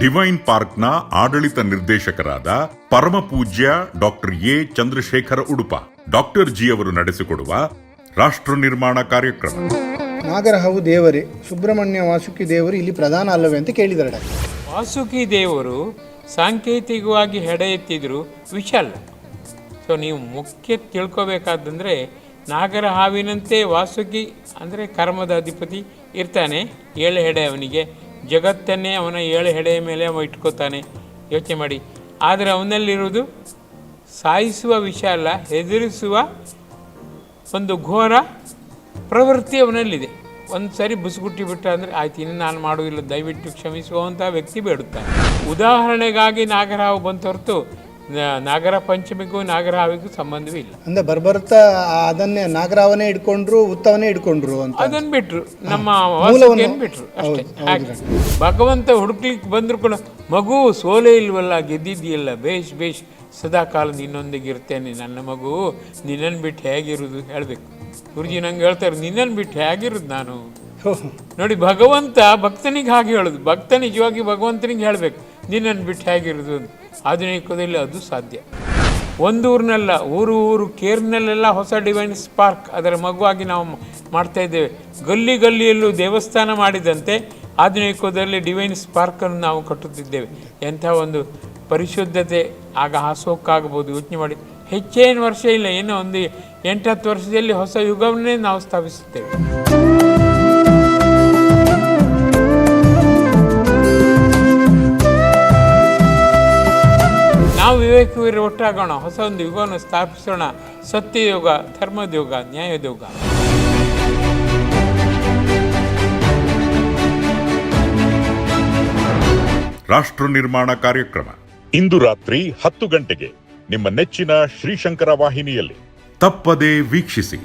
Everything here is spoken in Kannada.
ಡಿವೈನ್ ಪಾರ್ಕ್ನ ಆಡಳಿತ ನಿರ್ದೇಶಕರಾದ ಪರಮಪೂಜ್ಯ doctor A Chandrashekhar Udupa doctor ji ಅವರು ನಡೆಸಿಕೊಡುವ ರಾಷ್ಟ್ರ ನಿರ್ಮಾಣ ಕಾರ್ಯಕ್ರಮ. ನಾಗರಹಾವು ದೇವರೇ, ಸುಬ್ರಹ್ಮಣ್ಯ ವಾಸುಕಿ ದೇವರು ಇಲ್ಲಿ ಪ್ರಧಾನ ಅಲ್ಲವೇ ಅಂತ ಕೇಳಿದ್ದಾರೆ. ವಾಸುಕಿ ದೇವರು ಸಾಂಕೇತಿಕವಾಗಿ ಹೆಡೆ ಎತ್ತಿದ್ರು ವಿಷ ಅಲ್ಲ. ಸೊ ನೀವು ಮುಖ್ಯ ತಿಳ್ಕೊಬೇಕಾದಂದರೆ ನಾಗರ ಹಾವಿನಂತೆ ವಾಸುಕಿ ಅಂದರೆ ಕರ್ಮದ ಅಧಿಪತಿ ಇರ್ತಾನೆ. 7 ಹೆಡೆ ಅವನಿಗೆ, ಜಗತ್ತನ್ನೇ ಅವನ 7 ಹೆಡೆಯ ಮೇಲೆ ಅವ ಇಟ್ಕೋತಾನೆ. ಯೋಚನೆ ಮಾಡಿ. ಆದರೆ ಅವನಲ್ಲಿರುವುದು ಸಾಯಿಸುವ ವಿಷ ಅಲ್ಲ, ಹೆದರಿಸುವ ಒಂದು ಘೋರ ಪ್ರವೃತ್ತಿ ಅವನಲ್ಲಿದೆ. ಒಂದು ಸರಿ ಬುಸುಗುಟ್ಟಿ ಬಿಟ್ಟ ಅಂದರೆ ಆಯ್ತು, ಇನ್ನು ನಾನು ಮಾಡುವುದಿಲ್ಲ, ದಯವಿಟ್ಟು ಕ್ಷಮಿಸುವಂಥ ವ್ಯಕ್ತಿ ಬೇಡುತ್ತಾನೆ. ಉದಾಹರಣೆಗಾಗಿ ನಾಗರಹಾವು ಬಂತು ಹೊರತು ನಾಗರ ಪಂಚಮಿಗೂ ನಾಗರಹಾವಿಗೂ ಸಂಬಂಧವೇ ಇಲ್ಲ. ಅಂದ್ರೆ ಬರ್ಬರ್ತಾ ಅದನ್ನೇ ನಾಗರಾವನೇ ಇಟ್ಕೊಂಡ್ರು, ಉತ್ತವನೇ ಇಟ್ಕೊಂಡ್ರು ಅಂತ ಅದನ್ನು ಬಿಟ್ರು, ನಮ್ಮ ವಾಸುಕಿಯನ್ನು ಬಿಟ್ರು ಅಷ್ಟೇ. ಹಾಗೆ ಭಗವಂತ ಹುಡುಕ್ಲಿಕ್ಕೆ ಬಂದ್ರು ಕೂಡ ಮಗು ಸೋಲೇ ಇಲ್ವಲ್ಲ, ಗೆದ್ದಿದ್ದಿಲ್ಲ, ಬೇಷ್ ಬೇಷ್ ಸದಾ ಕಾಲ ನಿನ್ನೊಂದಿಗೆ ಇರ್ತೇನೆ ನನ್ನ ಮಗು, ನಿನ್ನನ್ನು ಬಿಟ್ಟು ಹೇಗಿರುವುದು ಹೇಳಬೇಕು. ಗುರುಜಿ ನಂಗೆ ಹೇಳ್ತಾರೆ, ನಿನ್ನನ್ನು ಬಿಟ್ಟು ಹೇಗಿರೋದು ನಾನು. ನೋಡಿ, ಭಗವಂತ ಭಕ್ತನಿಗೆ ಹಾಗೆ ಹೇಳೋದು. ಭಕ್ತ ನಿಜವಾಗಿ ಭಗವಂತನಿಗೆ ಹೇಳಬೇಕು, ನಿನ್ನನ್ನು ಬಿಟ್ಟು ಹೇಗಿರೋದು ಅಂತ. ಆಧುನಿಕದಲ್ಲಿ ಅದು ಸಾಧ್ಯ. ಒಂದೂರಿನಲ್ಲ, ಊರು ಕೇರ್ನಲ್ಲೆಲ್ಲ ಹೊಸ ಡಿವೈನ್ ಸ್ಪಾರ್ಕ್ ಅದರ ಮಗುವಾಗಿ ನಾವು ಮಾಡ್ತಾ ಇದ್ದೇವೆ. ಗಲ್ಲಿ ಗಲ್ಲಿಯಲ್ಲೂ ದೇವಸ್ಥಾನ ಮಾಡಿದಂತೆ ಆಧುನಿಕದಲ್ಲಿ ಡಿವೈನ್ ಸ್ಪಾರ್ಕನ್ನು ನಾವು ಕಟ್ಟುತ್ತಿದ್ದೇವೆ. ಎಂಥ ಒಂದು ಪರಿಶುದ್ಧತೆ ಆಗ ಹಾಸೋಕ್ಕಾಗಬಹುದು. ಯೋಚನೆ ಮಾಡಿ, ಹೆಚ್ಚೇನು ವರ್ಷ ಇಲ್ಲ, ಏನೋ ಒಂದು 8-10 ವರ್ಷದಲ್ಲಿ ಹೊಸ ಯುಗವನ್ನೇ ನಾವು ಸ್ಥಾಪಿಸುತ್ತೇವೆ. ನಾವು ವಿವೇಕವೀರು ಒಟ್ಟಾಗೋಣ, ಹೊಸ ಒಂದು ಯುಗವನ್ನು ಸ್ಥಾಪಿಸೋಣ. ಸತ್ಯಯುಗ, ಧರ್ಮದ ಯುಗ, ನ್ಯಾಯದ ಯುಗ. ರಾಷ್ಟ್ರ ನಿರ್ಮಾಣ ಕಾರ್ಯಕ್ರಮ ಇಂದು ರಾತ್ರಿ 10 ಗಂಟೆಗೆ ನಿಮ್ಮ ನೆಚ್ಚಿನ ಶ್ರೀಶಂಕರ ವಾಹಿನಿಯಲ್ಲಿ. ತಪ್ಪದೇ ವೀಕ್ಷಿಸಿ.